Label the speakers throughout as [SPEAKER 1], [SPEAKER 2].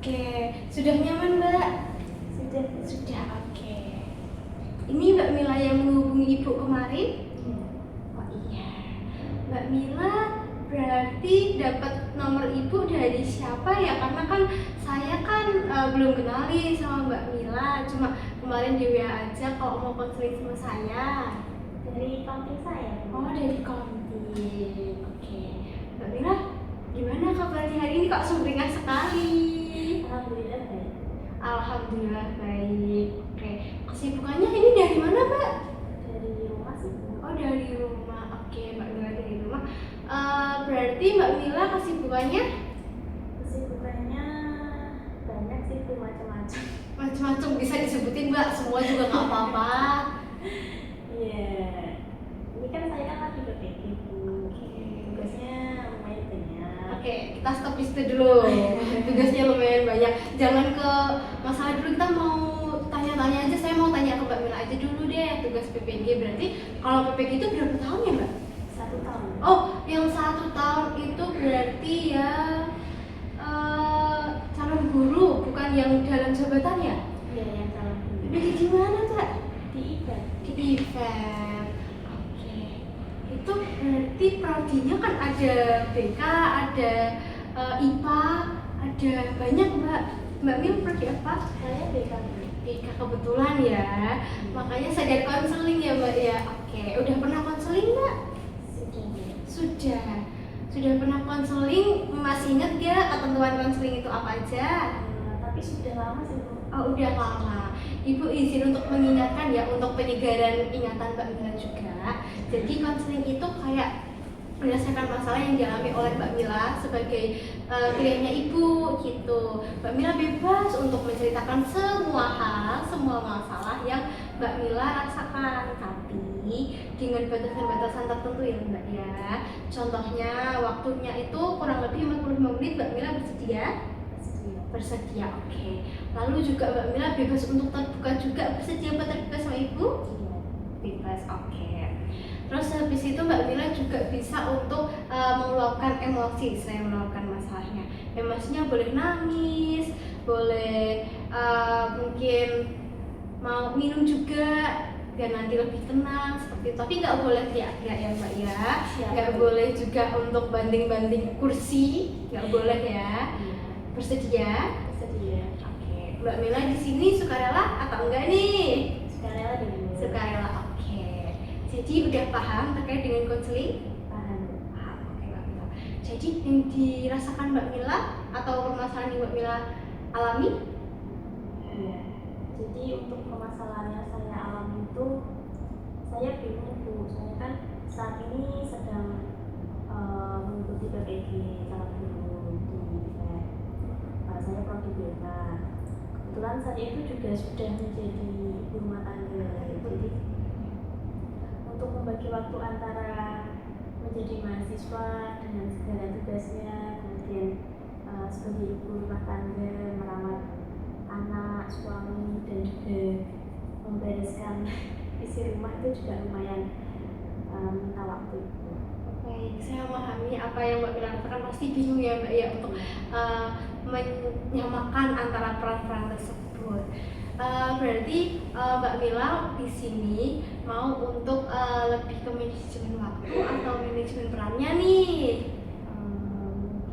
[SPEAKER 1] Oke, sudah nyaman Mbak? Sudah, oke. Ini Mbak Mila yang menghubungi Ibu kemarin? Oh iya. Mbak Mila berarti dapat nomor Ibu dari siapa ya? Karena kan saya kan belum kenali sama Mbak Mila, cuma kemarin di WA aja kalau mau konseling sama saya.
[SPEAKER 2] Dari konting saya.
[SPEAKER 1] Oh, dari konting. Oke. Mbak Mila, gimana kabarnya hari ini? Kok sumringah sekali?
[SPEAKER 2] Alhamdulillah baik.
[SPEAKER 1] Alhamdulillah baik. Oke. Kesibukannya ini dari mana, Mbak?
[SPEAKER 2] Dari rumah sih.
[SPEAKER 1] Oh, dari rumah. Oke, Mbak Mila dari rumah. Berarti Mbak Mila kesibukannya
[SPEAKER 2] Kesibukannya banyak sih, tuh macam-macam.
[SPEAKER 1] macam-macam, bisa disebutin Mbak, semua juga nggak apa-apa.
[SPEAKER 2] Iya. Ini kan saya kan lagi PPG Bu. Tugasnya lumayan banyak.
[SPEAKER 1] Oke, kita stop di situ dulu. Tugasnya lumayan banyak. Jangan ke masalah dulu, kita mau tanya-tanya aja. Saya mau tanya ke Mbak Mila aja dulu deh, tugas PPG. Berarti kalau PPG itu berapa tahun ya Mbak?
[SPEAKER 2] 1 tahun.
[SPEAKER 1] Oh, yang 1 tahun itu berarti ya calon guru, bukan yang dalam jabatan ya?
[SPEAKER 2] Iya, yang calon guru.
[SPEAKER 1] Jadi di mana Kak?
[SPEAKER 2] Di event.
[SPEAKER 1] Di event. Oke. Itu berarti prodinya kan ada BK, ada IPA, ada banyak Mbak. Mbak Mil prodi apa?
[SPEAKER 2] Saya BK.
[SPEAKER 1] BK kebetulan ya. Makanya saya dari konseling ya Mbak ya. Oke, udah pernah konseling Mbak? Sudah pernah konseling. Masih ingat gak ketentuan konseling itu apa aja?
[SPEAKER 2] Tapi sudah lama sih Bu.
[SPEAKER 1] Oh, udah lama. Ibu izin untuk mengingatkan ya, untuk penyegaran ingatan Mbak Mila juga. Jadi konseling itu kayak menyelesaikan masalah yang dialami oleh Mbak Mila sebagai kliennya Ibu gitu. Mbak Mila bebas untuk menceritakan semua hal, semua masalah yang Mbak Mila rasakan, tapi dengan batasan-batasan tertentu ya Mbak ya. Contohnya waktunya itu kurang lebih 45 menit. Mbak Mila bersedia, oke. Lalu juga Mbak Mila bebas untuk terbuka juga, bersedia buat terbuka sama Ibu? Bebas, oke. Terus habis itu Mbak Mila juga bisa untuk meluapkan emosi selain meluapkan masalahnya. Emosinya boleh nangis, boleh mungkin mau minum juga biar nanti lebih tenang seperti itu. Tapi nggak boleh teriak-teriak ya Mbak ya. Nggak boleh juga untuk banding-banding kursi, nggak boleh ya. Bersedia?
[SPEAKER 2] Bersedia.
[SPEAKER 1] Oke. Mbak Mila di sini sukarela atau enggak nih?
[SPEAKER 2] Sukarela dulu.
[SPEAKER 1] Sukarela, oke. Jadi udah paham terkait dengan konseling?
[SPEAKER 2] Paham.
[SPEAKER 1] Oke Mbak Mila. Jadi yang dirasakan Mbak Mila atau permasalahan yang Mbak Mila alami?
[SPEAKER 2] Iya. Jadi untuk permasalahan yang saya alami itu, saya bingung Bu. Saya kan saat ini sedang mengikuti PPG calon guru di event. Saya prodi BK. Kebetulan saya itu juga sudah menjadi ibu rumah tangga. Jadi untuk membagi waktu antara menjadi mahasiswa dengan segala tugasnya, kemudian sebagai ibu rumah tangga, merawat anak, suami, dan juga membereskan isi rumah itu juga lumayan minta waktu.
[SPEAKER 1] Baik, saya memahami apa yang Mbak Mila katakan. Pasti bingung ya Mbak ya untuk menyamakan antara peran-peran tersebut. Berarti Mbak Mila di sini mau untuk lebih ke manajemen waktu atau manajemen perannya nih?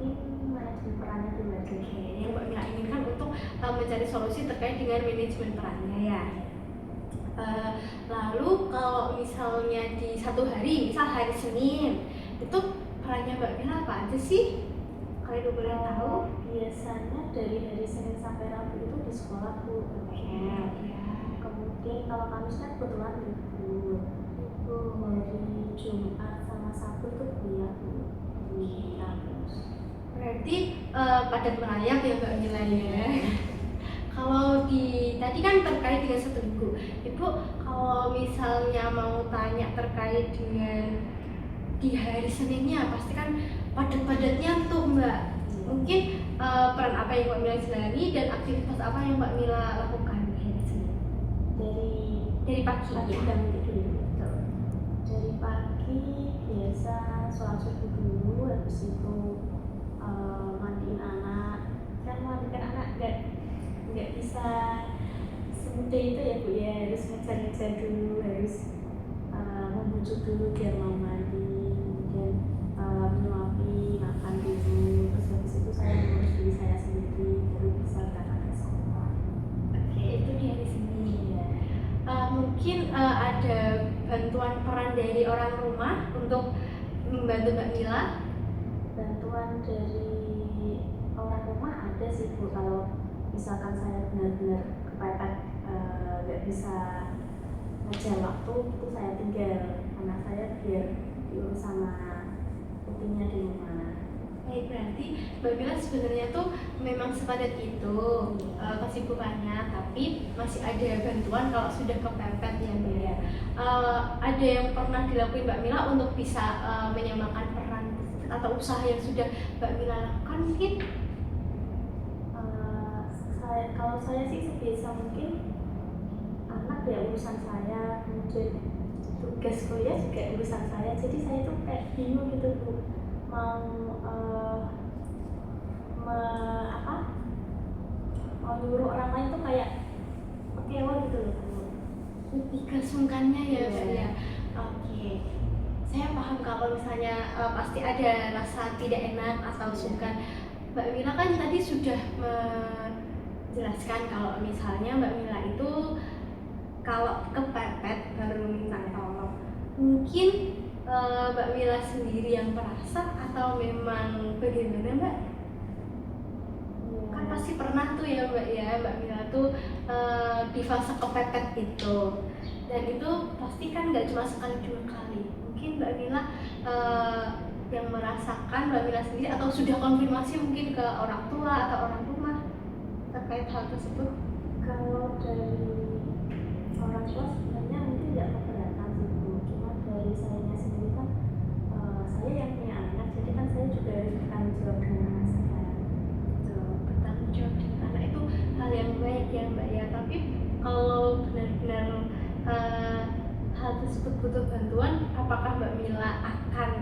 [SPEAKER 2] Mungkin manajemen perannya dulu aja.
[SPEAKER 1] Oke, yang Mbak Mila inginkan untuk mencari solusi terkait dengan manajemen perannya ya. Lalu kalau misalnya di satu hari, misal hari Senin, itu perannya Mbak Mila apa aja sih? Kalau boleh tahu?
[SPEAKER 2] Biasanya dari hari Senin sampai Rabu itu di sekolah Bu.
[SPEAKER 1] Ya.
[SPEAKER 2] Kemudian kalau Kamis kan kebetulan libur. Hari Jumat sama Sabtu itu kuliah Bu di kampus.
[SPEAKER 1] Berarti padat merayap ya Mbak Mila ya. Kalau di tadi kan terkait dengan 1 minggu, Ibu kalau misalnya mau tanya terkait dengan di hari Seninnya, pasti kan padat-padatnya tuh Mbak. Mungkin peran apa yang Mbak Mila jalani dan aktivitas apa yang Mbak Mila lakukan di hari Senin?
[SPEAKER 2] Dari pagi
[SPEAKER 1] ya?
[SPEAKER 2] bangun tidur. Dari pagi biasa sholat subuh dulu, habis itu mandiin anak. Kan mandiin anak nggak bude itu ya Bu ya, harus ngejar-ngejar dulu, harus membujuk dulu biar mau mandi, kemudian menyuapi, makan dulu, terus habis itu saya ngurus diri saya sendiri baru bisa berangkat ke sekolah.
[SPEAKER 1] Oke, itu dia di sini.
[SPEAKER 2] Iya.
[SPEAKER 1] Mungkin ada bantuan peran dari orang rumah untuk membantu Mbak Mila.
[SPEAKER 2] Bantuan dari orang rumah ada sih Bu, kalau misalkan saya benar-benar kepepet nggak bisa ngejar waktu, itu saya tinggal anak saya biar diurus sama putrinya di rumah.
[SPEAKER 1] Baik, berarti Mbak Mila sebenarnya tuh memang sepadat itu kesibukannya, tapi masih ada bantuan kalau sudah kepepet ya Mbak ya. Ada yang pernah dilakuin Mbak Mila untuk bisa menyamakan peran atau usaha yang sudah Mbak Mila lakukan mungkin?
[SPEAKER 2] Kalau saya sih sebisa mungkin anak ya urusan saya, kemudian tugas kuliah juga urusan saya, jadi saya tuh kayak bingung gitu Bu, mau mau nyuruh orang lain tuh kayak kecewa gitu loh Bu.
[SPEAKER 1] Lebih sungkannya ya Mbak
[SPEAKER 2] Iya.
[SPEAKER 1] ya. Oke, saya paham kalau misalnya pasti ada rasa tidak enak atau sungkan. Mbak Mila kan tadi sudah menjelaskan kalau misalnya Mbak Mila itu kalau kepepet baru minta tolong. Mungkin Mbak Mila sendiri yang merasa atau memang bagaimana Mbak? Kan pasti pernah tuh ya Mbak ya, Mbak Mila tuh di fase kepepet itu, dan itu pasti kan nggak cuma sekali dua kali. Mungkin Mbak Mila yang merasakan Mbak Mila sendiri atau sudah konfirmasi mungkin ke orang tua atau orang rumah terkait hal tersebut?
[SPEAKER 2] Kalau dari orang tua sebenarnya mungkin nggak keberatan sih Bu, cuma dari sayanya sendiri kan saya yang punya anak, jadi kan saya juga harus bertanggung jawab dengan anak saya.
[SPEAKER 1] Bertanggung jawab dengan anak itu hal yang baik ya Mbak ya, tapi kalau benar-benar hal tersebut butuh bantuan, apakah Mbak Mila akan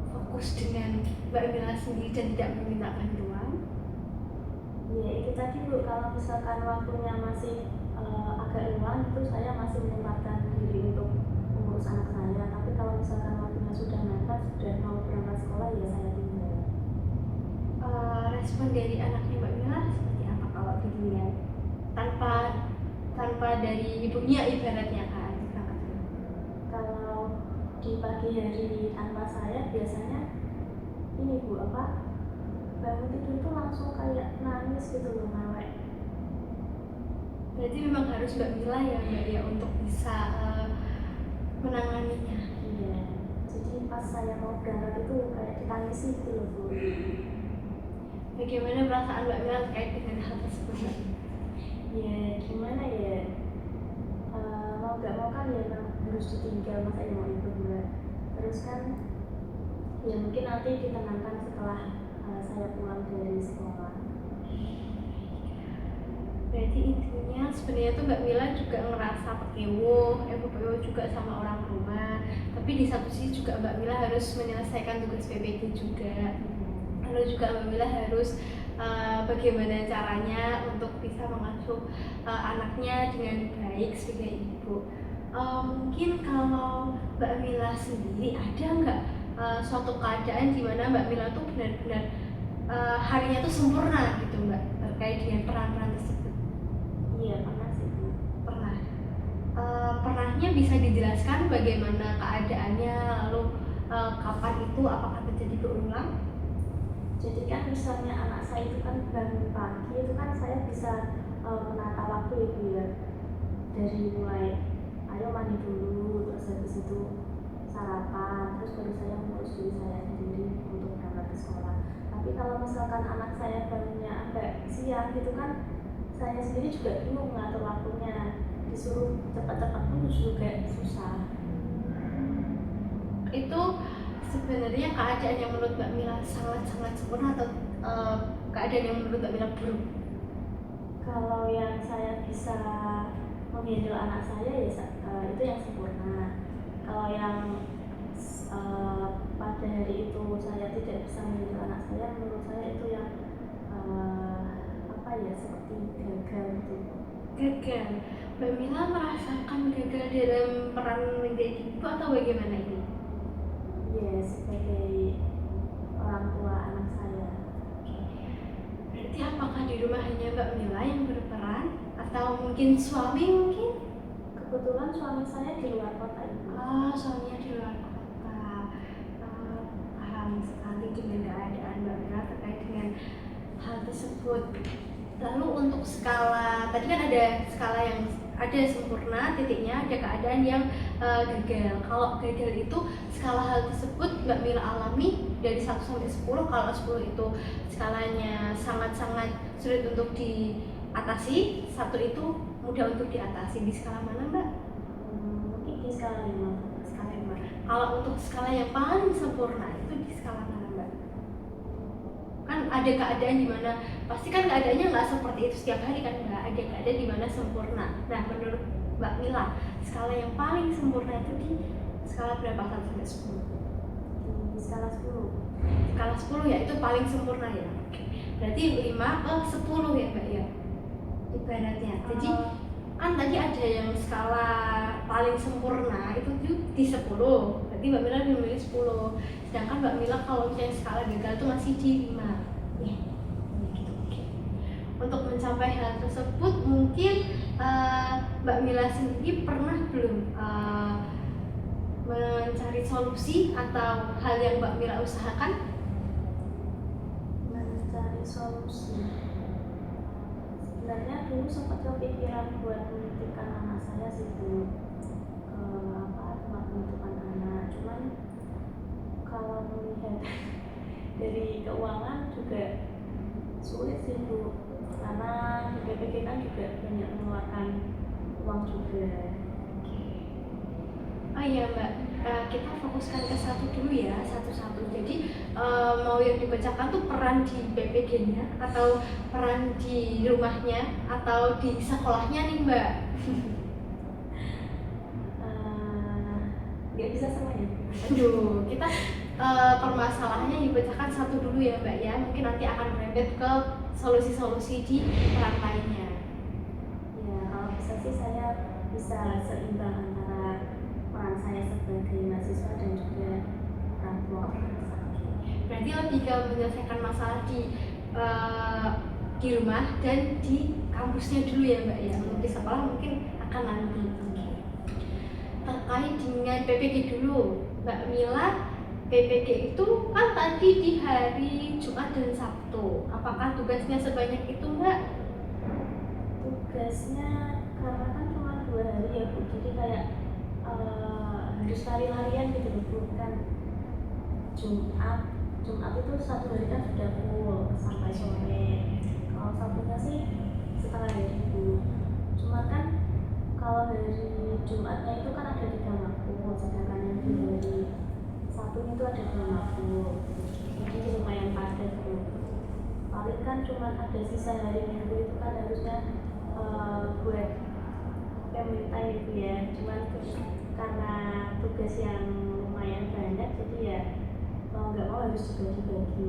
[SPEAKER 1] fokus dengan Mbak Mila sendiri dan tidak meminta bantuan?
[SPEAKER 2] Ya itu tadi Bu, kalau misalkan waktunya masih agak luang itu saya masih menyempatkan diri untuk mengurus anak saya, tapi kalau misalkan waktunya sudah mepet, sudah mau berangkat sekolah ya saya tinggal.
[SPEAKER 1] Respon dari anaknya Mbak Mila seperti apa kalau dilihat tanpa dari ibunya ibaratnya kan?
[SPEAKER 2] Kalau di pagi hari tanpa saya biasanya ini Bu, bangun tidur tuh langsung kayak nangis gitu loh, mewek.
[SPEAKER 1] Berarti memang harus Mbak Mila ya Mbak ya untuk bisa menanganinya.
[SPEAKER 2] Iya, jadi pas saya mau berangkat itu kayak ditangisi gitu loh Bu.
[SPEAKER 1] Bagaimana perasaan Mbak Mila terkait dengan hal tersebut?
[SPEAKER 2] Ya gimana ya, mau gak mau kan ya harus ditinggal, masa ya mau ikut Mbak. Terus kan ya mungkin nanti ditenangkan setelah saya pulang dari sekolah.
[SPEAKER 1] Berarti intinya sebenarnya tuh Mbak Mila juga ngerasa pekewo juga sama orang rumah, tapi di satu sisi juga Mbak Mila harus menyelesaikan tugas PPG juga. Lalu juga Mbak Mila harus bagaimana caranya untuk bisa mengasuh anaknya dengan baik sebagai ibu. Mungkin kalau Mbak Mila sendiri ada nggak suatu keadaan di mana Mbak Mila tuh benar-benar harinya tuh sempurna gitu Mbak terkait dengan peran-peran tersebut?
[SPEAKER 2] Iya pernah sih Bu.
[SPEAKER 1] Pernah. Pernahnya bisa dijelaskan bagaimana keadaannya, lalu kapan itu, apakah terjadi berulang?
[SPEAKER 2] Jadi kan misalnya anak saya itu kan bangun pagi itu kan saya bisa menata waktu itu ya, dari mulai ayo mandi dulu, terus habis itu sarapan, terus baru saya mengurus diri saya sendiri untuk berangkat ke sekolah. Tapi kalau misalkan anak saya bangunnya agak siang gitu kan, saya sendiri juga bingung ngatur waktunya, disuruh cepat-cepat pun juga susah.
[SPEAKER 1] Itu sebenarnya keadaan yang menurut Mbak Mila sangat-sangat sempurna atau keadaan yang menurut Mbak Mila buruk?
[SPEAKER 2] Kalau yang saya bisa menghandle anak saya ya itu yang sempurna. Kalau yang pada hari itu saya tidak bisa menghandle anak saya, menurut saya itu yang seperti gagal gitu.
[SPEAKER 1] Gagal. Mbak Mila merasakan gagal dalam peran menjadi ibu atau bagaimana ini?
[SPEAKER 2] Ya, sebagai orang tua anak saya.
[SPEAKER 1] Berarti apakah di rumah hanya Mbak Mila yang berperan atau mungkin suami mungkin?
[SPEAKER 2] Kebetulan suami saya di luar kota itu.
[SPEAKER 1] Suaminya di luar kota. Paham sekali dengan keadaan Mbak Mila terkait dengan hal tersebut. Lalu untuk skala, tadi kan ada skala yang ada sempurna titiknya, ada keadaan yang gagal. Kalau gagal itu skala hal tersebut Mbak Mila alami dari 1 sampai 10. Kalau 10 itu skalanya sangat-sangat sulit untuk diatasi, 1 itu mudah untuk diatasi. Di skala mana Mbak?
[SPEAKER 2] Mungkin di skala 5.
[SPEAKER 1] Skala 5. Kalau untuk skala yang paling sempurna itu di skala mana Mbak? Kan ada keadaan di mana pasti kan keadaannya nggak seperti itu setiap hari kan Mbak, ada keadaan di mana sempurna. Nah menurut Mbak Mila, skala yang paling sempurna itu di skala berapa 1 sampai 10?
[SPEAKER 2] Di skala 10.
[SPEAKER 1] Skala 10 ya, itu paling sempurna ya. Berarti 5 ke 10 ya Mbak ya, ibaratnya. Jadi kan tadi ada yang skala paling sempurna itu di 10, berarti Mbak Mila memilih 10. Sedangkan Mbak Mila kalau yang skala gagal itu masih di 5 ya. Gitu, oke. Untuk mencapai hal tersebut mungkin Mbak Mila sendiri pernah belum mencari solusi atau hal yang Mbak Mila usahakan?
[SPEAKER 2] Mencari solusi. Sebenarnya dulu sempat kepikiran buat menitipkan anak saya sih Bu, tempat penitipan anak. Cuman kalau melihat dari keuangan juga sulit sih Bu, karena di BPK kan juga banyak mengeluarkan uang juga.
[SPEAKER 1] Oh iya Mbak, kita fokuskan ke satu dulu ya, satu-satu. Jadi mau yang dibacakan tuh peran di BPG-nya atau peran di rumahnya atau di sekolahnya nih Mbak?
[SPEAKER 2] Nggak bisa semuanya.
[SPEAKER 1] Aduh, kita permasalahannya dibacakan satu dulu ya Mbak ya. Mungkin nanti akan merembet ke solusi-solusi di peran lainnya.
[SPEAKER 2] Ya, kalau bisa sih saya bisa seimbang antara peran saya sebagai mahasiswa dan juga orang tua.
[SPEAKER 1] Berarti lebih ke menyelesaikan masalah di rumah dan di kampusnya dulu ya Mbak ya. Untuk di sekolah mungkin akan nanti. Terkait dengan PPG dulu, Mbak Mila, PPG itu kan tadi di hari Jumat dan Sabtu. Apakah tugasnya sebanyak itu Mbak?
[SPEAKER 2] Tugasnya karena kan cuma 2 hari ya Bu, jadi kayak harus lari-larian gitu loh Bu. Kan Jumat itu 1 hari kan sudah full sampai sore. Kalau Sabtunya sih setengah hari Bu. Cuma kan kalau hari Jumatnya itu kan ada 3 makul, sedangkan yang di hari Sabtu itu ada 2 makul. Jadi lumayan padat Bu. Paling kan cuma ada sisa hari Minggu itu kan harusnya buat pemerintah itu ya. Cuman karena tugas yang lumayan banyak, jadi ya mau nggak mau harus dibagi-bagi.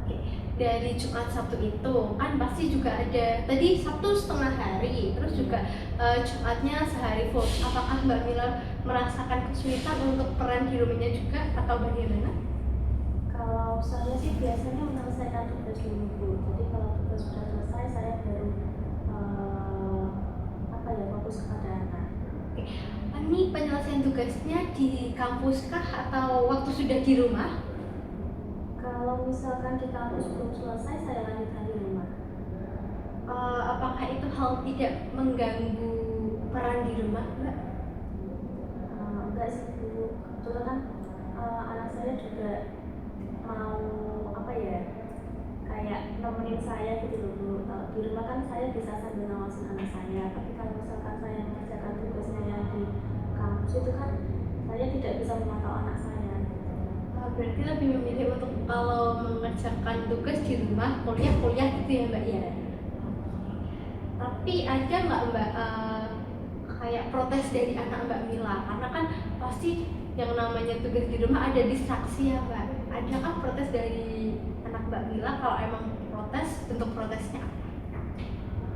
[SPEAKER 1] Oke. Dari Jumat Sabtu itu kan pasti juga ada tadi Sabtu setengah hari, terus juga Jumatnya sehari full. Apakah Mbak Mila merasakan kesulitan untuk peran di rumahnya juga atau bagaimana?
[SPEAKER 2] Kalau saya sih biasanya menyelesaikan tugas dulu Bu. Jadi kalau tugas sudah selesai saya baru fokus kepada anak.
[SPEAKER 1] Oke. Ini penyelesaian tugasnya di kampus kah atau waktu sudah di rumah?
[SPEAKER 2] Kalau misalkan di kampus belum selesai, saya lanjutkan di rumah.
[SPEAKER 1] Apakah itu hal tidak mengganggu peran di rumah, Mbak?
[SPEAKER 2] Enggak sih Bu. Kebetulan kan anak saya juga mau kayak nemenin saya gitu loh Bu. Kalau di rumah kan saya bisa sambil ngawasin anak saya, tapi kalau misalkan saya mengerjakan tugasnya yang di kampus itu kan saya tidak bisa memantau anak saya.
[SPEAKER 1] Berarti lebih memilih untuk kalau mengerjakan tugas di rumah, kuliah gitu ya Mbak ya? Tapi ada nggak Mbak kayak protes dari anak Mbak Mila? Karena kan pasti yang namanya tugas di rumah ada distraksi ya Mbak. Adakah protes dari anak Mbak Mila? Kalau emang protes, bentuk protesnya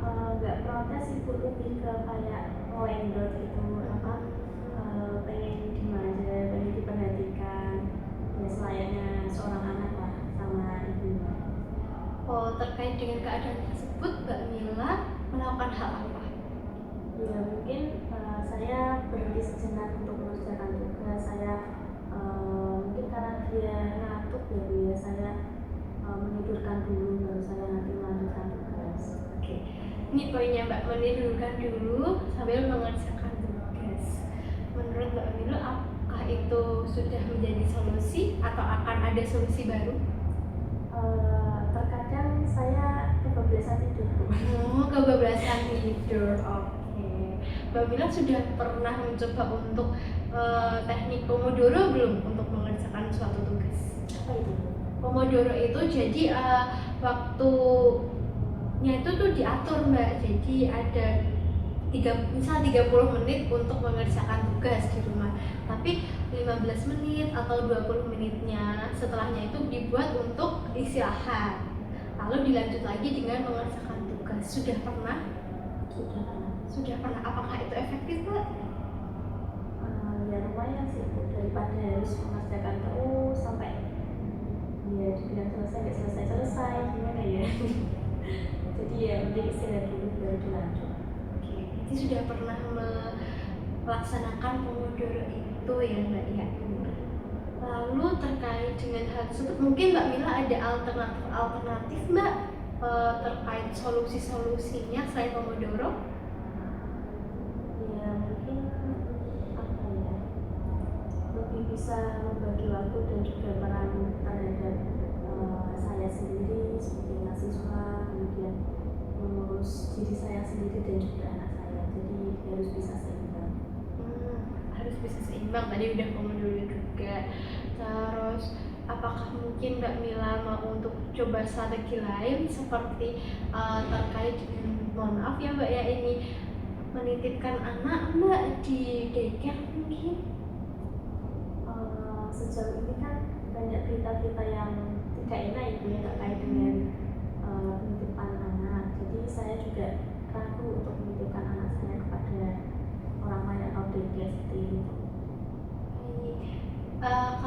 [SPEAKER 1] apa?
[SPEAKER 2] nggak protes sih Bu, lebih ke kayak ngelendot gitu, apa pengen dimanja, pengen diperhatikan, ya selayaknya seorang anak lah sama ibunya.
[SPEAKER 1] Oh, terkait dengan keadaan tersebut, Mbak Mila melakukan hal apa?
[SPEAKER 2] Ya mungkin saya berhenti sejenak untuk mengerjakan tugas. Saya mungkin karena dia ngantuk ya Bu ya, saya menidurkan dulu baru saya nanti melanjutkan tugas.
[SPEAKER 1] Oke, ini poinnya Mbak, menidurkan dulu sambil mengerjakan tugas. Menurut Mbak Mila, apakah itu sudah menjadi solusi atau akan ada solusi baru?
[SPEAKER 2] Terkadang saya kebablasan tidur Bu.
[SPEAKER 1] Oh, kebablasan tidur. Oke. Mbak Mila sudah pernah mencoba untuk teknik Pomodoro belum untuk mengerjakan suatu tugas?
[SPEAKER 2] Apa itu Bu?
[SPEAKER 1] Pomodoro itu jadi waktunya itu tuh diatur Mbak. Jadi ada misal 30 menit untuk mengerjakan tugas di rumah, tapi 15 menit atau 20 menitnya setelahnya itu dibuat untuk istirahat, lalu dilanjut lagi dengan mengerjakan tugas. Sudah pernah? Sudah pernah. Apakah itu efektif Mbak?
[SPEAKER 2] Ya lumayan sih Bu, daripada harus mengerjakan terus sampai ya dibilang selesai nggak selesai gimana ya. Jadi ya mending istirahat dulu baru dilanjut.
[SPEAKER 1] Jadi sudah pernah melaksanakan Pomodoro itu ya Mbak ya. Lalu terkait dengan hal tersebut, mungkin Mbak Mila ada alternatif Mbak terkait solusi-solusinya selain Pomodoro?
[SPEAKER 2] Ya mungkin apa ya, lebih bisa membagi waktu dan juga peran terhadap saya sendiri sebagai mahasiswa, kemudian mengurus diri saya sendiri dan juga anak saya, jadi harus bisa seimbang.
[SPEAKER 1] Harus bisa seimbang, tadi udah Pomodoro juga. Terus apakah mungkin Mbak Mila mau untuk coba strategi lain seperti terkait dengan, mohon maaf ya Mbak ya, ini menitipkan anak Mbak di daycare mungkin?
[SPEAKER 2] Sejauh ini kan banyak berita-berita yang tidak enak itu ya terkait dengan penitipan anak, jadi saya juga ragu untuk menitipkan anak saya kepada orang lain atau daycare seperti itu.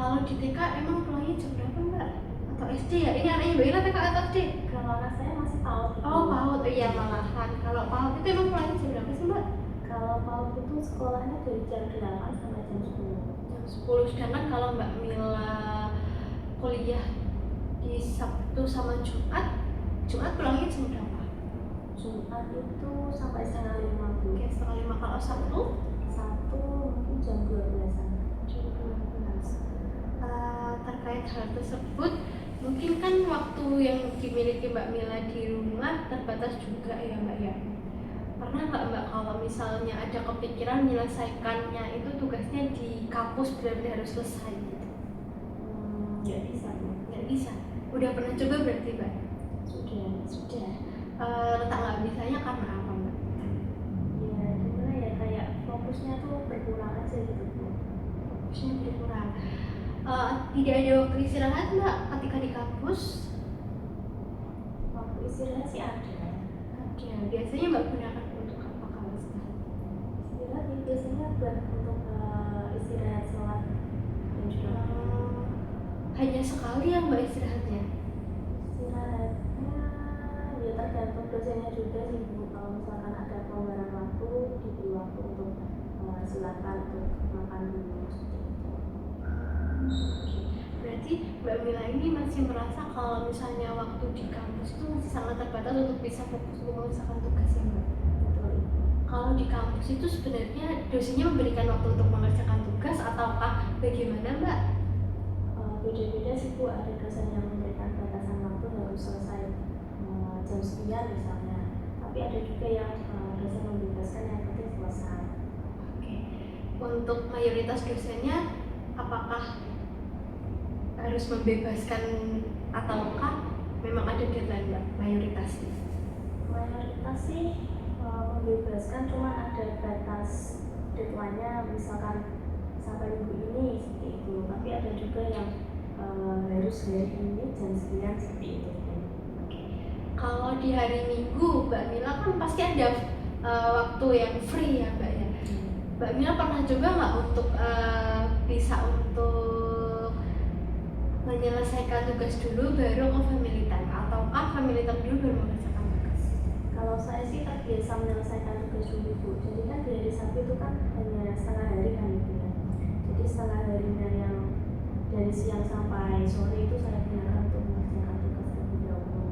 [SPEAKER 1] Kalau di TK emang pulangnya jam berapa Mbak? Atau SD ya? Ini anaknya Mbak Ila TK atau SD?
[SPEAKER 2] Kalau anak saya masih PAUD gitu.
[SPEAKER 1] Oh PAUD, iya malahan. Kalau PAUD itu emang pulangnya jam berapa sih Mbak?
[SPEAKER 2] Kalau PAUD itu sekolahnya dari jam 8 sampai jam 10.
[SPEAKER 1] Jam 10, sedangkan kalau Mbak Mila kuliah di Sabtu sama Jumat pulangnya jam berapa?
[SPEAKER 2] Jumat itu sampai setengah 5 Bu.
[SPEAKER 1] Oke, setengah 5. Kalau Sabtu?
[SPEAKER 2] Sabtu mungkin jam 12-an.
[SPEAKER 1] Jam 12. Terkait hal tersebut, mungkin kan waktu yang dimiliki Mbak Mila di rumah terbatas juga ya Mbak ya. Pernah nggak Mbak kalau misalnya ada kepikiran menyelesaikannya itu tugasnya di kampus benar-benar harus selesai gitu?
[SPEAKER 2] Nggak bisa Bu.
[SPEAKER 1] Nggak bisa. Udah pernah coba berarti Mbak?
[SPEAKER 2] Sudah.
[SPEAKER 1] Letak nggak bisanya karena apa Mbak?
[SPEAKER 2] Ya gimana ya, kayak fokusnya tuh berkurang aja gitu Bu.
[SPEAKER 1] Fokusnya berkurang. Tidak ada waktu istirahat Mbak ketika di kampus?
[SPEAKER 2] Waktu istirahat sih ada.
[SPEAKER 1] Biasanya Mbak gunakan untuk apa kalau istirahat?
[SPEAKER 2] Istirahat ya biasanya buat untuk istirahat sholat dan juga
[SPEAKER 1] hanya sekali ya Mbak istirahatnya?
[SPEAKER 2] istirahatnya ya tergantung dosennya juga sih Bu. Kalau misalkan ada pelonggaran waktu, diberi waktu untuk silakan untuk makan dulu seperti itu.
[SPEAKER 1] Berarti Mbak Mila ini masih merasa kalau misalnya waktu di kampus itu masih sangat terbatas untuk bisa fokus untuk mengerjakan tugas ya Mbak?
[SPEAKER 2] Betul.
[SPEAKER 1] Kalau di kampus itu sebenarnya dosennya memberikan waktu untuk mengerjakan tugas ataukah bagaimana Mbak?
[SPEAKER 2] Beda-beda sih Bu, ada dosen yang memberikan batasan waktu harus selesai jam sekian misalnya, tapi ada juga yang dosen membebaskan yang penting selesai.
[SPEAKER 1] Oke. Untuk mayoritas dosennya apakah harus membebaskan ataukah memang ada deadline Mbak mayoritasnya?
[SPEAKER 2] Mayoritas sih membebaskan, cuma ada batas deadline-nya, misalkan sampai minggu ini seperti itu, tapi ada juga yang harus hari ini jam 9 seperti itu.
[SPEAKER 1] Kalau di hari Minggu Mbak Mila kan pasti ada waktu yang free ya Mbak ya. Mbak Mila pernah coba nggak untuk bisa untuk menyelesaikan tugas dulu baru ke family time, ataukah family time dulu baru mengerjakan tugas?
[SPEAKER 2] Kalau saya sih terbiasa menyelesaikan tugas dulu Bu. Jadi kan di hari Sabtu itu kan hanya setengah hari kan Ibu ya. Jadi setengah harinya yang dari siang sampai sore itu saya gunakan untuk mengerjakan tugas terlebih dahulu.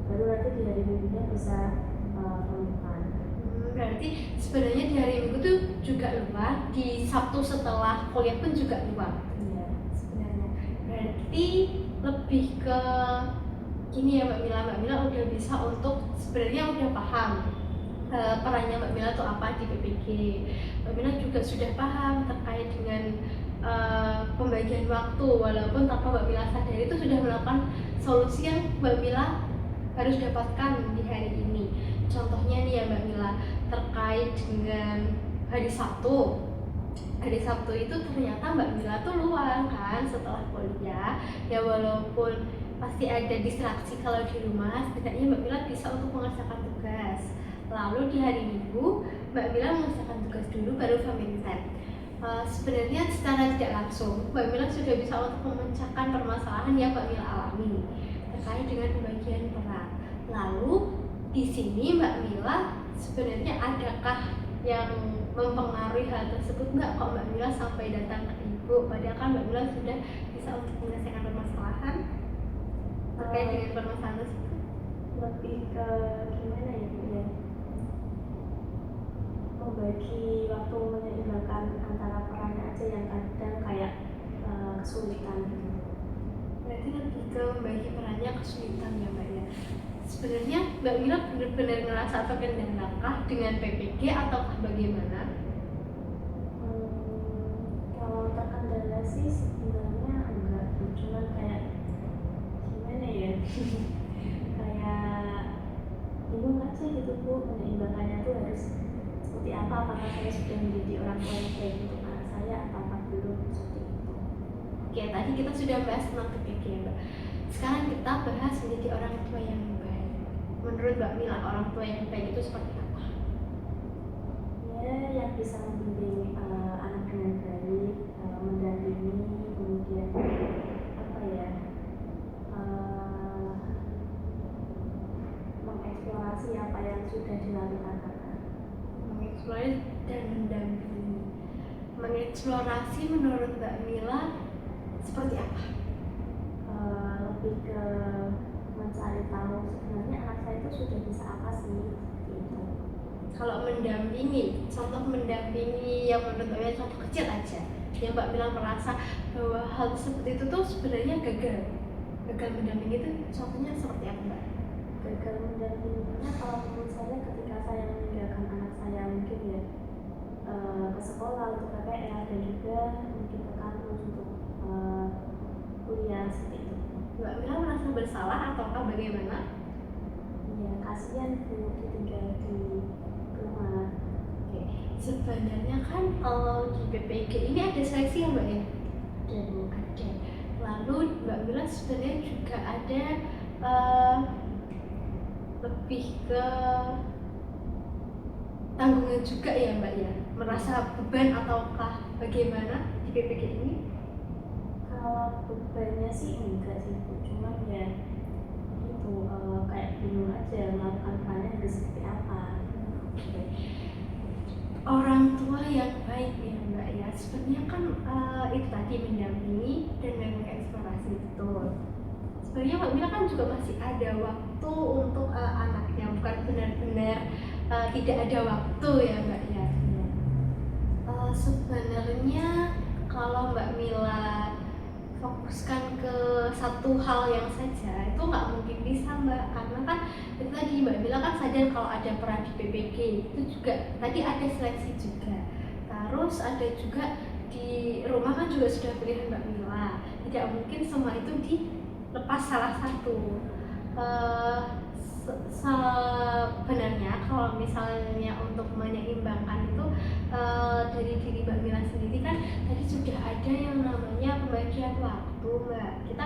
[SPEAKER 2] Baru nanti di hari Minggunya bisa penutupan.
[SPEAKER 1] Berarti sebenarnya di hari Minggu tuh juga luang, di Sabtu setelah kuliah pun juga luang.
[SPEAKER 2] Iya.
[SPEAKER 1] Sebenarnya berarti lebih ke gini ya Mbak Mila udah bisa untuk sebenarnya udah paham perannya Mbak Mila tuh apa di PPG. Mbak Mila juga sudah paham terkait dengan pembagian waktu, walaupun tanpa Mbak Mila sadari itu sudah melakukan solusi yang Mbak Mila harus dapatkan di hari ini. Contohnya nih ya Mbak Mila, terkait dengan hari Sabtu. Hari Sabtu itu ternyata Mbak Mila tuh luang kan setelah kuliah. Ya walaupun pasti ada distraksi kalau di rumah, setidaknya Mbak Mila bisa untuk mengerjakan tugas. Lalu di hari Minggu Mbak Mila mengerjakan tugas dulu baru family time. Sebenarnya secara tidak langsung Mbak Mila sudah bisa untuk memecahkan permasalahan yang Mbak Mila alami terkait dengan pembagian peran. Lalu di sini Mbak Mila sebenarnya adakah yang mempengaruhi hal tersebut nggak, kok Mbak Mila sampai datang ke Ibu, padahal kan Mbak Mila sudah bisa untuk menyelesaikan permasalahan terkait dengan permasalahan tersebut?
[SPEAKER 2] Lebih ke gimana ya Bu ya, membagi waktu, menyeimbangkan antara perannya aja yang kadang kayak kesulitan gitu.
[SPEAKER 1] Berarti lebih ke membagi perannya kesulitan ya Mbak ya. Sebenarnya Mbak Mila benar-benar ngerasa terkendalakah dengan PPG ataukah bagaimana?
[SPEAKER 2] Kalau terkendala sih sebenarnya enggak, cuman kayak gimana ya kayak bingung aja gitu Bu, menyeimbangkannya tuh harus seperti apa, apakah saya sudah menjadi orang tua yang baik untuk anak saya atau belum, seperti itu.
[SPEAKER 1] Oke, tadi kita sudah bahas tentang PPG ya Mbak. Sekarang kita bahas menjadi orang tua yang baik. Menurut Mbak Mila, orang tua yang baik itu seperti apa?
[SPEAKER 2] Ya, yang bisa membimbing anak dengan baik, mendampingi, kemudian apa ya, mengeksplorasi apa yang sudah dilakukan kakak.
[SPEAKER 1] Mengeksplorasi dan mendampingi. Mengeksplorasi menurut Mbak Mila seperti apa?
[SPEAKER 2] Lebih ke mencari tahu sebenarnya anak saya itu sudah bisa apa sih, seperti itu.
[SPEAKER 1] Kalau mendampingi, contoh mendampingi yang menurut Mbak Mila contoh kecil aja, yang Mbak Mila merasa bahwa hal seperti itu tuh sebenarnya gagal mendampingi itu contohnya seperti apa Mbak?
[SPEAKER 2] Gagal mendampinginya kalau menurut saya ketika saya meninggalkan anak saya mungkin ya ke sekolah untuk KPR dan juga mungkin ke kampus untuk kuliah, seperti itu.
[SPEAKER 1] Mbak Mila merasa bersalah ataukah bagaimana?
[SPEAKER 2] Ya kasihan Bu ditinggal di rumah.
[SPEAKER 1] Oke, sebenarnya kan kalau di PPG ini ada seleksi ya Mbak ya? Ada. Lalu Mbak Mila sebenarnya juga ada lebih ke tanggungan juga ya Mbak ya? Merasa beban ataukah bagaimana di PPG ini?
[SPEAKER 2] Kalau bebannya sih enggak sih Bu, cuman ya itu kayak bingung aja melakukan perannya harus seperti apa.
[SPEAKER 1] Orang tua yang baik ya Mbak ya, sebenarnya kan itu tadi mendampingi dan mengeksplorasi, betul. Sebenarnya Mbak Mila kan juga masih ada waktu untuk anaknya, bukan benar-benar tidak ada waktu ya Mbak ya. Sebenarnya kalau Mbak Mila fokuskan ke satu hal yang saja itu nggak mungkin bisa Mbak, karena kan itu tadi Mbak Mila kan sadar kalau ada peran di PPG itu juga tadi ada seleksi juga, terus ada juga di rumah kan juga sudah pilihan Mbak Mila, tidak mungkin semua itu dilepas salah satu. Sebenarnya kalau misalnya untuk menyeimbangkan itu dari diri Mbak Mila sendiri kan tadi sudah ada yang namanya pembagian waktu Mbak. Kita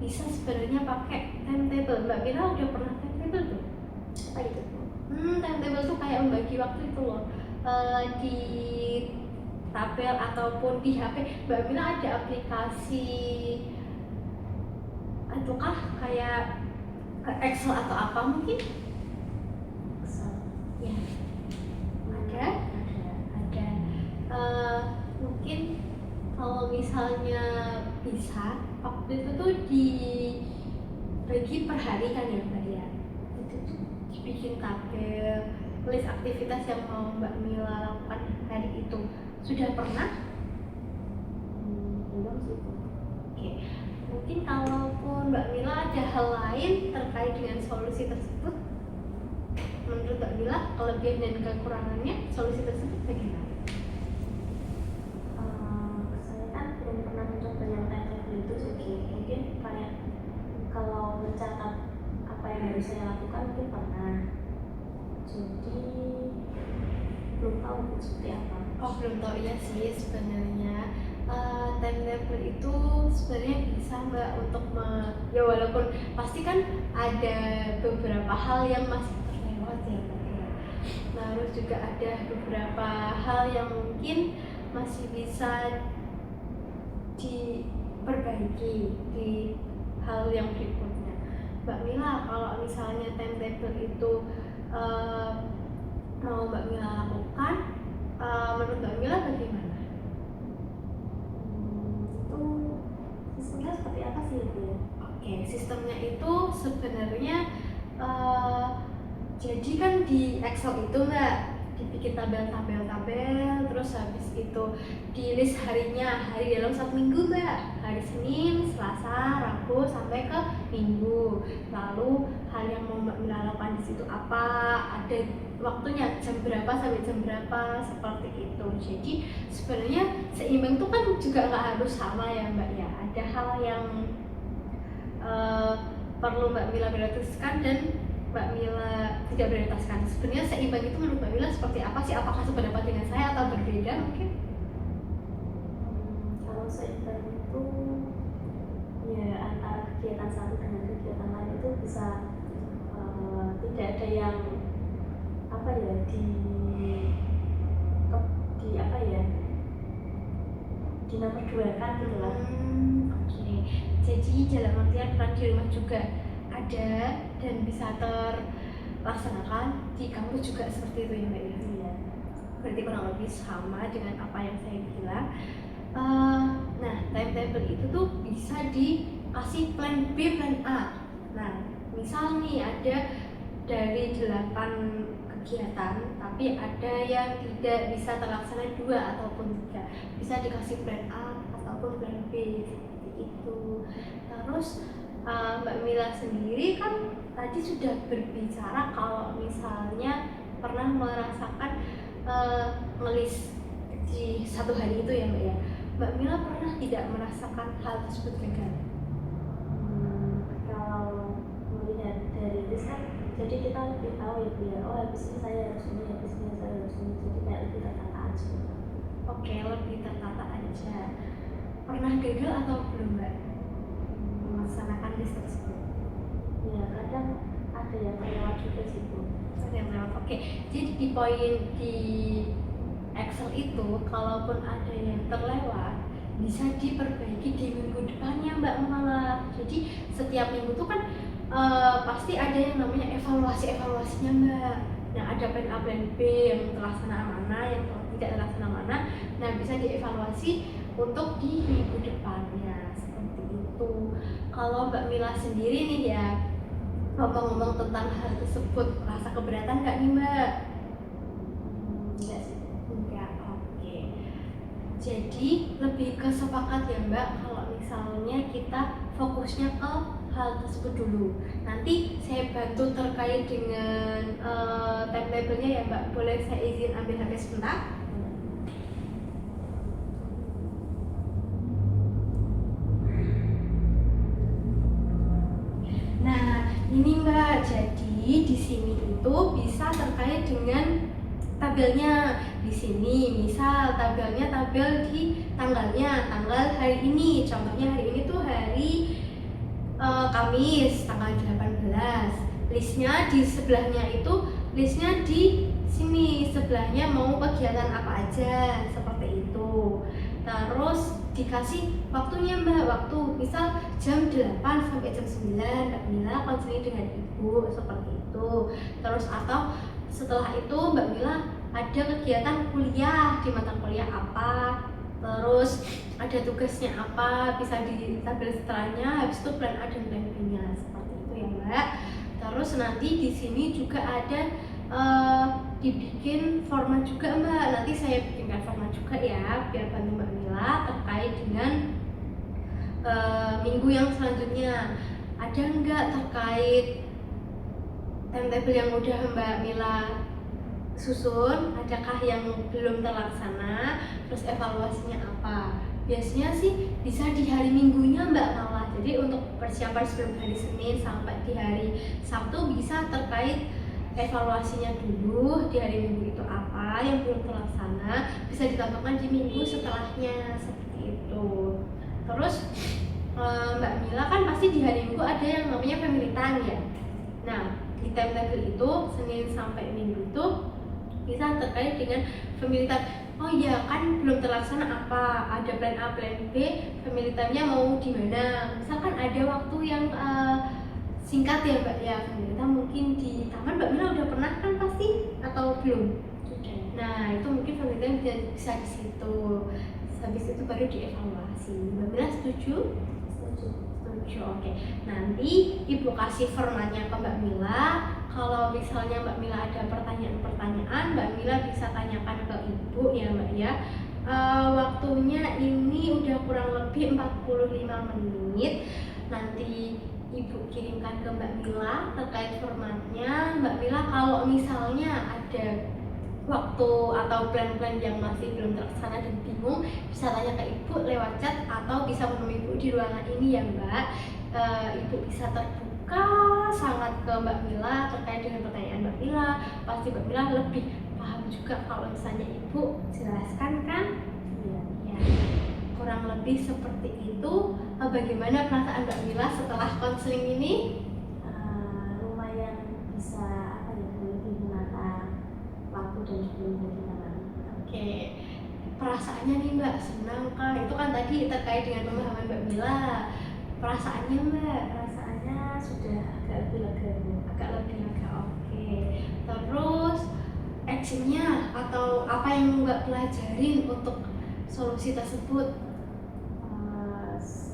[SPEAKER 1] bisa sebenarnya pakai timetable. Mbak Mila udah pernah timetable timetable tuh?
[SPEAKER 2] Apa itu?
[SPEAKER 1] Timetable tuh kayak membagi waktu itu loh. Di tabel ataupun di HP Mbak Mila ada aplikasi ataukah kayak Excel atau apa mungkin?
[SPEAKER 2] Excel.
[SPEAKER 1] Ya, ada. Mungkin kalau misalnya bisa waktu itu tuh dibagi per hari kan ya Mbak ya, itu tuh dibikin tabel list aktivitas yang mau Mbak Mila lakukan hari itu. Sudah pernah?
[SPEAKER 2] Belum sih.
[SPEAKER 1] Oke, mungkin kalaupun Mbak Mila ada hal lain terkait dengan solusi tersebut, menurut Mbak Mila kelebihan dan kekurangannya solusi tersebut bagaimana?
[SPEAKER 2] Saya kan belum pernah mencoba yang timetable itu sih. Mungkin kayak kalau mencatat apa yang harus saya lakukan mungkin pernah. Jadi belum tahu seperti apa.
[SPEAKER 1] Oh, belum tahu ya sih sebenarnya. Timetable itu sebenarnya bisa Mbak untuk ya walaupun pasti kan ada beberapa hal yang masih terlewat ya Mbak ya. Terus juga ada beberapa hal yang mungkin masih bisa diperbaiki di hal yang berikutnya. Mbak Mila, kalau misalnya timetable itu mau Mbak Mila lakukan, menurut Mbak Mila bagaimana?
[SPEAKER 2] Itu sistemnya seperti apa sih itu ya?
[SPEAKER 1] Oke, sistemnya itu sebenarnya jadi kan di Excel itu Mbak dibikin tabel-tabel, terus habis itu di list harinya, hari dalam 1 minggu Mbak, hari Senin, Selasa, Rabu sampai ke Minggu. Lalu hal yang mau Mbak Mila lakukan di situ apa, ada waktunya jam berapa sampai jam berapa, seperti itu. Jadi sebenarnya seimbang itu kan juga nggak harus sama ya Mbak ya, ada hal yang perlu Mbak Mila prioritaskan dan Mbak Mila tidak prioritaskan. Sebenarnya seimbang itu menurut Mbak Mila seperti apa sih? Apakah sependapat dengan saya atau berbeda mungkin?
[SPEAKER 2] Kalau seimbang itu ya antara kegiatan satu dengan kegiatan lain itu bisa tidak ada yang apa ya di apa ya di nomor 2 kan gitu lah.
[SPEAKER 1] Oke. Jadi dalam artian peran di rumah juga ada dan bisa terlaksanakan di kampus juga seperti itu ya Mbak ya?
[SPEAKER 2] Iya.
[SPEAKER 1] Berarti kurang lebih sama dengan apa yang saya bilang. Nah, timetable itu tuh bisa dikasih plan B, plan A. Nah, misal nih ada dari 8 kegiatan, tapi ada yang tidak bisa terlaksana 2 ataupun 3, bisa dikasih plan A ataupun plan B seperti itu. Terus Mbak Mila sendiri kan tadi sudah berbicara kalau misalnya pernah merasakan ngelis di satu hari itu ya Mbak ya. Mbak Mila pernah tidak merasakan hal tersebut gagal?
[SPEAKER 2] Kalau melihat dari list kan jadi kita lebih tahu ya Bu ya, oh habis ini saya harus ini, habis ini saya harus ini, jadi kayak lebih tertata aja.
[SPEAKER 1] Oke, lebih tertata aja. Pernah gagal atau belum Mbak melaksanakan list tersebut?
[SPEAKER 2] Ya kadang ada yang lewat juga sih Bu.
[SPEAKER 1] Ada yang lewat. Oke, jadi di poin di Excel itu kalaupun ada yang terlewat bisa diperbaiki di minggu depannya Mbak malah. Jadi setiap minggu tuh kan pasti ada yang namanya evaluasinya Mbak. Nah, ada plan A, plan B yang terlaksana mana, yang tidak terlaksana mana. Nah, bisa dievaluasi untuk di minggu depannya seperti itu. Kalau Mbak Mila sendiri nih ya, ngomong-ngomong tentang hal tersebut, rasa keberatan nggak nih Mbak?
[SPEAKER 2] Enggak sih.
[SPEAKER 1] Enggak, oke. Jadi lebih ke sepakat ya Mbak kalau misalnya kita fokusnya ke hal tersebut dulu. Nanti saya bantu terkait dengan timetable-nya ya Mbak. Boleh saya izin ambil HP sebentar? Nah, ini Mbak. Jadi di sini itu bisa terkait dengan tabelnya. Di sini misal tabelnya tabel di tanggalnya, tanggal hari ini. Contohnya hari ini tuh hari Kamis tanggal 18. listnya di sebelahnya itu, listnya di sini sebelahnya mau kegiatan apa aja seperti itu. Terus dikasih waktunya Mbak, waktu misal jam 8 sampai jam 9 Mbak Mila konseling dengan ibu seperti itu. Terus atau setelah itu Mbak Mila ada kegiatan kuliah di mata kuliah apa, terus ada tugasnya apa, bisa di tabel setelahnya, habis itu plan A dan plan B-nya seperti itu ya Mbak. Terus nanti di sini juga ada dibikin format juga Mbak, nanti saya bikinkan format juga ya biar bantu Mbak Mila terkait dengan minggu yang selanjutnya. Ada nggak terkait timetable yang udah Mbak Mila susun, adakah yang belum terlaksana, terus evaluasinya apa. Biasanya sih bisa di hari minggunya Mbak malah, jadi untuk persiapan sebelum hari Senin sampai di hari Sabtu bisa terkait evaluasinya dulu di hari minggu itu apa yang belum terlaksana, bisa ditambahkan di minggu setelahnya seperti itu. Terus Mbak Mila kan pasti di hari minggu ada yang namanya family time ya. Nah di timetable itu Senin sampai Minggu itu bisa terkait dengan family time. Oh iya kan belum terlaksana apa, ada plan A, plan B, family time-nya mau di mana. Misalkan ada waktu yang singkat ya Mbak ya, family time mungkin di taman. Mbak Mila udah pernah kan pasti atau belum?
[SPEAKER 2] Sudah.
[SPEAKER 1] Nah itu mungkin family time bisa di situ. Habis itu baru dievaluasi. Mbak Mila setuju? Setuju, oke. Nanti Ibu kasih formatnya ke Mbak Mila. Kalau misalnya Mbak Mila ada pertanyaan-pertanyaan, Mbak Mila bisa tanyakan ke Ibu ya Mbak ya. Waktunya ini udah kurang lebih 45 menit. Nanti Ibu kirimkan ke Mbak Mila terkait formatnya. Mbak Mila kalau misalnya ada waktu atau plan-plan yang masih belum terlaksana dan bingung, bisa tanya ke Ibu lewat chat atau bisa menemui Ibu di ruangan ini ya Mbak. Ibu bisa terbuka sangat ke Mbak Mila terkait dengan pertanyaan Mbak Mila. Pasti Mbak Mila lebih paham juga kalau misalnya Ibu jelaskan kan. Ya, kurang lebih seperti itu. Bagaimana perasaan Mbak Mila setelah konseling ini?
[SPEAKER 2] Lumayan bisa lebih menata waktu dan juga gimana.
[SPEAKER 1] Oke, perasaannya nih Mbak, senang kah? Itu kan tadi terkait dengan pemahaman Mbak Mila. Perasaannya Mbak?
[SPEAKER 2] Perasaannya sudah agak lebih lega.
[SPEAKER 1] Agak lebih lega, oke. Terus actionnya atau apa yang Mbak pelajarin untuk solusi tersebut?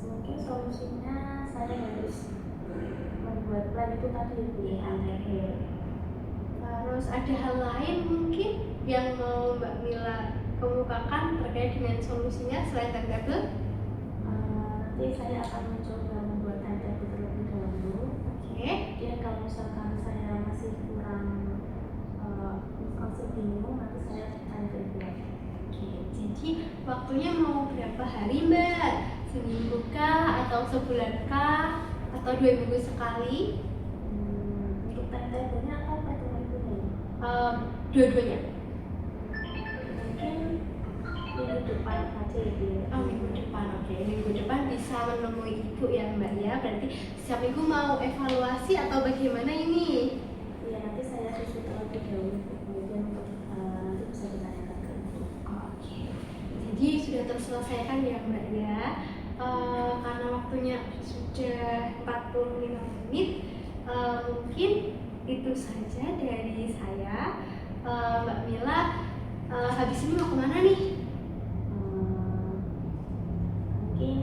[SPEAKER 2] Mungkin solusinya saya harus membuat plan itu tadi pilihan.
[SPEAKER 1] Terus ada hal lain mungkin yang mau Mbak Mila kemukakan terkait dengan solusinya selain timetable?
[SPEAKER 2] Nanti saya akan mencoba membuat timetable terlebih dahulu.
[SPEAKER 1] Oke.
[SPEAKER 2] Kemudian kalau misalkan saya masih kurang masih bingung, nanti saya tanya ke Ibu.
[SPEAKER 1] Oke, jadi waktunya mau berapa hari Mbak? Seminggu kah atau sebulan kah atau 2 minggu sekali?
[SPEAKER 2] Untuk timetable-nya atau pertemuan Ibunya?
[SPEAKER 1] Dua-duanya.
[SPEAKER 2] Mungkin minggu depan saja ya.
[SPEAKER 1] Oh, minggu depan, oke. Minggu depan bisa menemui Ibu ya Mbak ya. Berarti setiap minggu mau evaluasi atau bagaimana ini?
[SPEAKER 2] Iya, nanti saya susun terlebih dahulu, kemudian untuk nanti bisa ditanyakan ke Ibu.
[SPEAKER 1] Oke. Jadi sudah terselesaikan ya Mbak ya. Karena waktunya sudah 45 menit, mungkin itu saja dari saya. Mbak Mila, habis ini mau kemana nih?
[SPEAKER 2] Mungkin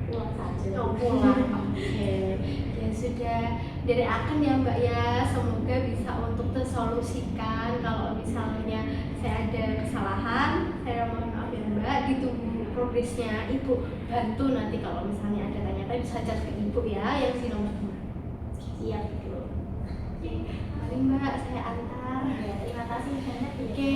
[SPEAKER 2] pulang saja.
[SPEAKER 1] Oh, pulang. Oke. Ya sudah, dari akan ya Mbak ya. Semoga bisa untuk tersolusikan. Kalau misalnya saya ada kesalahan, saya mohon maaf ya Mbak. Ditunggu progresnya Ibu, bantu nanti kalau misalnya ada tanya-tanya bisa chat ke Ibu ya yang di nomor 2.
[SPEAKER 2] Siap.
[SPEAKER 1] Oke, mari Mbak, saya antar.
[SPEAKER 2] Ya, terima kasih banyak ya.
[SPEAKER 1] Oke,